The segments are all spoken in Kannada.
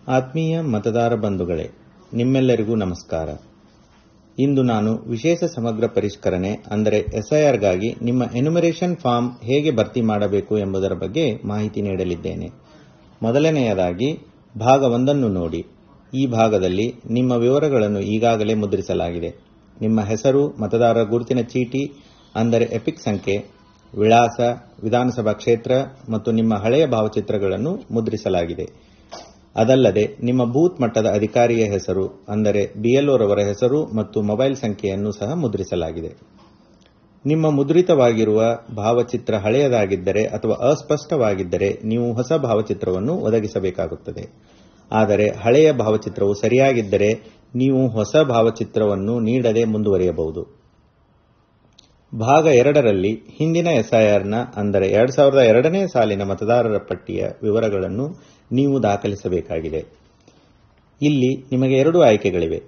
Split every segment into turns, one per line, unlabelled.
ಆತ್ಮೀಯ ಮತದಾರ ಬಂಧುಗಳೇ, ನಿಮ್ಮೆಲ್ಲರಿಗೂ ನಮಸ್ಕಾರ. ಇಂದು ನಾನು ವಿಶೇಷ ಸಮಗ್ರ ಪರಿಷ್ಕರಣೆ ಅಂದರೆ ಎಸ್ಐಆರ್ಗಾಗಿ ನಿಮ್ಮ ಎನ್ಯುಮರೇಷನ್ ಫಾರ್ಮ್ ಹೇಗೆ ಭರ್ತಿ ಮಾಡಬೇಕು ಎಂಬುದರ ಬಗ್ಗೆ ಮಾಹಿತಿ ನೀಡಲಿದ್ದೇನೆ. ಮೊದಲನೆಯದಾಗಿ ಭಾಗ 1 ನೋಡಿ. ಈ ಭಾಗದಲ್ಲಿ ನಿಮ್ಮ ವಿವರಗಳನ್ನು ಈಗಾಗಲೇ ಮುದ್ರಿಸಲಾಗಿದೆ. ನಿಮ್ಮ ಹೆಸರು, ಮತದಾರರ ಗುರುತಿನ ಚೀಟಿ ಅಂದರೆ ಎಪಿಕ್ ಸಂಖ್ಯೆ, ವಿಳಾಸ, ವಿಧಾನಸಭಾ ಕ್ಷೇತ್ರ ಮತ್ತು ನಿಮ್ಮ ಹಳೆಯ ಭಾವಚಿತ್ರಗಳನ್ನು ಮುದ್ರಿಸಲಾಗಿದೆ. ಅದಲ್ಲದೆ ನಿಮ್ಮ ಬೂತ್ ಮಟ್ಟದ ಅಧಿಕಾರಿಯ ಹೆಸರು ಅಂದರೆ BLO ರವರ ಹೆಸರು ಮತ್ತು ಮೊಬೈಲ್ ಸಂಖ್ಯೆಯನ್ನು ಸಹ ಮುದ್ರಿಸಲಾಗಿದೆ. ನಿಮ್ಮ ಮುದ್ರಿತವಾಗಿರುವ ಭಾವಚಿತ್ರ ಹಳೆಯದಾಗಿದ್ದರೆ ಅಥವಾ ಅಸ್ಪಷ್ಟವಾಗಿದ್ದರೆ ನೀವು ಹೊಸ ಭಾವಚಿತ್ರವನ್ನು ಒದಗಿಸಬೇಕಾಗುತ್ತದೆ. ಆದರೆ ಹಳೆಯ ಭಾವಚಿತ್ರವು ಸರಿಯಾಗಿದ್ದರೆ ನೀವು ಹೊಸ ಭಾವಚಿತ್ರವನ್ನು ನೀಡದೆ ಮುಂದುವರಿಯಬಹುದು. ಭಾಗ 2ರಲ್ಲಿ ಹಿಂದಿನ ಎಸ್ಐಆರ್ನ ಅಂದರೆ 2002ನೇ ಸಾಲಿನ ಮತದಾರರ ಪಟ್ಟಿಯ ವಿವರಗಳನ್ನು ನೀವು ದಾಖಲಿಸಬೇಕಾಗಿದೆ. ಇಲ್ಲಿ ನಿಮಗೆ 2 ಆಯ್ಕೆಗಳಿವೆ.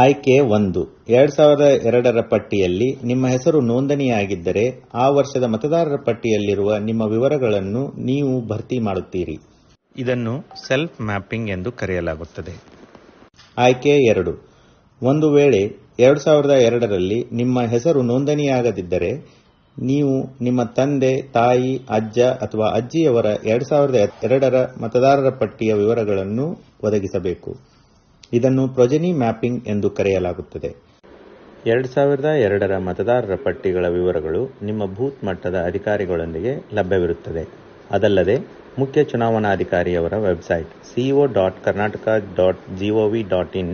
ಆಯ್ಕೆ 1, 2002ರ ಪಟ್ಟಿಯಲ್ಲಿ ನಿಮ್ಮ ಹೆಸರು ನೋಂದಣಿಯಾಗಿದ್ದರೆ ಆ ವರ್ಷದ ಮತದಾರರ ಪಟ್ಟಿಯಲ್ಲಿರುವ ನಿಮ್ಮ ವಿವರಗಳನ್ನು ನೀವು ಭರ್ತಿ ಮಾಡುತ್ತೀರಿ. ಇದನ್ನು ಸೆಲ್ಫ್ ಮ್ಯಾಪಿಂಗ್ ಎಂದು ಕರೆಯಲಾಗುತ್ತದೆ. ಆಯ್ಕೆ 2, ಒಂದು ವೇಳೆ 2002ರಲ್ಲಿ ನಿಮ್ಮ ಹೆಸರು ನೋಂದಣಿಯಾಗದಿದ್ದರೆ ನೀವು ನಿಮ್ಮ ತಂದೆ, ತಾಯಿ, ಅಜ್ಜ ಅಥವಾ ಅಜ್ಜಿಯವರ 2002ರ ಮತದಾರರ ಪಟ್ಟಿಯ ವಿವರಗಳನ್ನು ಒದಗಿಸಬೇಕು. ಇದನ್ನು ಪ್ರೊಜೆನಿ ಮ್ಯಾಪಿಂಗ್ ಎಂದು ಕರೆಯಲಾಗುತ್ತದೆ. 2002ರ ಮತದಾರರ ಪಟ್ಟಿಗಳ ವಿವರಗಳು ನಿಮ್ಮ ಬೂತ್ ಮಟ್ಟದ ಅಧಿಕಾರಿಗಳೊಂದಿಗೆ ಲಭ್ಯವಿರುತ್ತದೆ. ಅದಲ್ಲದೆ ಮುಖ್ಯ ಚುನಾವಣಾಧಿಕಾರಿಯವರ ವೆಬ್ಸೈಟ್ co.karnataka.gov.in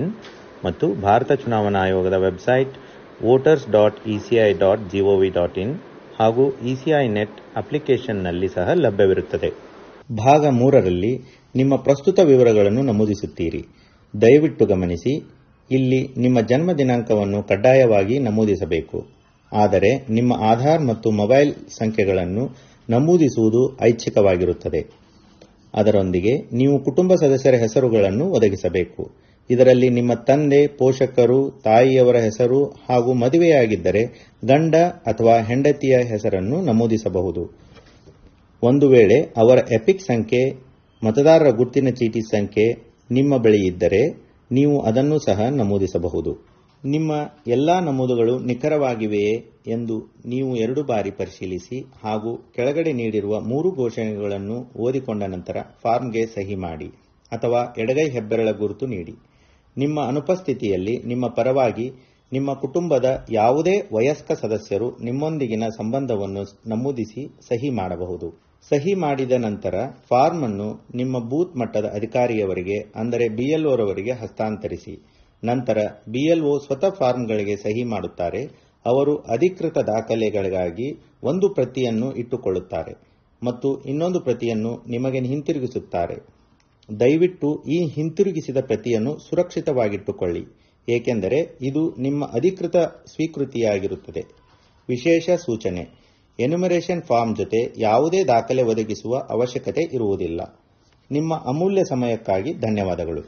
ಮತ್ತು ಭಾರತ ಚುನಾವಣಾ ಆಯೋಗದ ವೆಬ್ಸೈಟ್ voters.eci.gov.in ಹಾಗೂ ECI ನೆಟ್ ಅಪ್ಲಿಕೇಶನ್ನಲ್ಲಿ ಸಹ ಲಭ್ಯವಿರುತ್ತದೆ. ಭಾಗ 3ರಲ್ಲಿ ನಿಮ್ಮ ಪ್ರಸ್ತುತ ವಿವರಗಳನ್ನು ನಮೂದಿಸುತ್ತೀರಿ. ದಯವಿಟ್ಟು ಗಮನಿಸಿ, ಇಲ್ಲಿ ನಿಮ್ಮ ಜನ್ಮ ದಿನಾಂಕವನ್ನು ಕಡ್ಡಾಯವಾಗಿ ನಮೂದಿಸಬೇಕು. ಆದರೆ ನಿಮ್ಮ ಆಧಾರ್ ಮತ್ತು ಮೊಬೈಲ್ ಸಂಖ್ಯೆಗಳನ್ನು ನಮೂದಿಸುವುದು ಐಚ್ಛಿಕವಾಗಿರುತ್ತದೆ. ಅದರೊಂದಿಗೆ ನೀವು ಕುಟುಂಬ ಸದಸ್ಯರ ಹೆಸರುಗಳನ್ನು ಒದಗಿಸಬೇಕು. ಇದರಲ್ಲಿ ನಿಮ್ಮ ತಂದೆ, ಪೋಷಕರು, ತಾಯಿಯವರ ಹೆಸರು ಹಾಗೂ ಮದುವೆಯಾಗಿದ್ದರೆ ಗಂಡ ಅಥವಾ ಹೆಂಡತಿಯ ಹೆಸರನ್ನು ನಮೂದಿಸಬಹುದು. ಒಂದು ವೇಳೆ ಅವರ ಎಪಿಕ್ ಸಂಖ್ಯೆ, ಮತದಾರರ ಗುರುತಿನ ಚೀಟಿ ಸಂಖ್ಯೆ ನಿಮ್ಮ ಬಳಿ ಇದ್ದರೆ ನೀವು ಅದನ್ನು ಸಹ ನಮೂದಿಸಬಹುದು. ನಿಮ್ಮ ಎಲ್ಲಾ ನಮೂದುಗಳು ನಿಖರವಾಗಿವೆಯೇ ಎಂದು ನೀವು 2 ಬಾರಿ ಪರಿಶೀಲಿಸಿ ಹಾಗೂ ಕೆಳಗಡೆ ನೀಡಿರುವ 3 ಘೋಷಣೆಗಳನ್ನು ಓದಿಕೊಂಡ ನಂತರ ಫಾರ್ಮ್ಗೆ ಸಹಿ ಮಾಡಿ ಅಥವಾ ಎಡಗೈ ಹೆಬ್ಬೆರಳ ಗುರುತು ನೀಡಿ. ನಿಮ್ಮ ಅನುಪಸ್ಥಿತಿಯಲ್ಲಿ ನಿಮ್ಮ ಪರವಾಗಿ ನಿಮ್ಮ ಕುಟುಂಬದ ಯಾವುದೇ ವಯಸ್ಕ ಸದಸ್ಯರು ನಿಮ್ಮೊಂದಿಗಿನ ಸಂಬಂಧವನ್ನು ನಮೂದಿಸಿ ಸಹಿ ಮಾಡಬಹುದು. ಸಹಿ ಮಾಡಿದ ನಂತರ ಫಾರ್ಮ್ ಅನ್ನು ನಿಮ್ಮ ಬೂತ್ ಮಟ್ಟದ ಅಧಿಕಾರಿಯವರಿಗೆ ಅಂದರೆ BLO ರವರಿಗೆ ಹಸ್ತಾಂತರಿಸಿ. ನಂತರ BLO ಸ್ವತಃ ಫಾರ್ಮ್ಗಳಿಗೆ ಸಹಿ ಮಾಡುತ್ತಾರೆ. ಅವರು ಅಧಿಕೃತ ದಾಖಲೆಗಳಿಗಾಗಿ ಒಂದು ಪ್ರತಿಯನ್ನು ಇಟ್ಟುಕೊಳ್ಳುತ್ತಾರೆ ಮತ್ತು ಇನ್ನೊಂದು ಪ್ರತಿಯನ್ನು ನಿಮಗೆ ಹಿಂತಿರುಗಿಸುತ್ತಾರೆ. ದಯವಿಟ್ಟು ಈ ಹಿಂತಿರುಗಿಸಿದ ಪ್ರತಿಯನ್ನು ಸುರಕ್ಷಿತವಾಗಿಟ್ಟುಕೊಳ್ಳಿ, ಏಕೆಂದರೆ ಇದು ನಿಮ್ಮ ಅಧಿಕೃತ ಸ್ವೀಕೃತಿಯಾಗಿರುತ್ತದೆ. ವಿಶೇಷ ಸೂಚನೆ: ಎನ್ಯುಮರೇಷನ್ ಫಾರ್ಮ್ ಜೊತೆ ಯಾವುದೇ ದಾಖಲೆ ಒದಗಿಸುವ ಅವಶ್ಯಕತೆ ಇರುವುದಿಲ್ಲ. ನಿಮ್ಮ ಅಮೂಲ್ಯ ಸಮಯಕ್ಕಾಗಿ ಧನ್ಯವಾದಗಳು.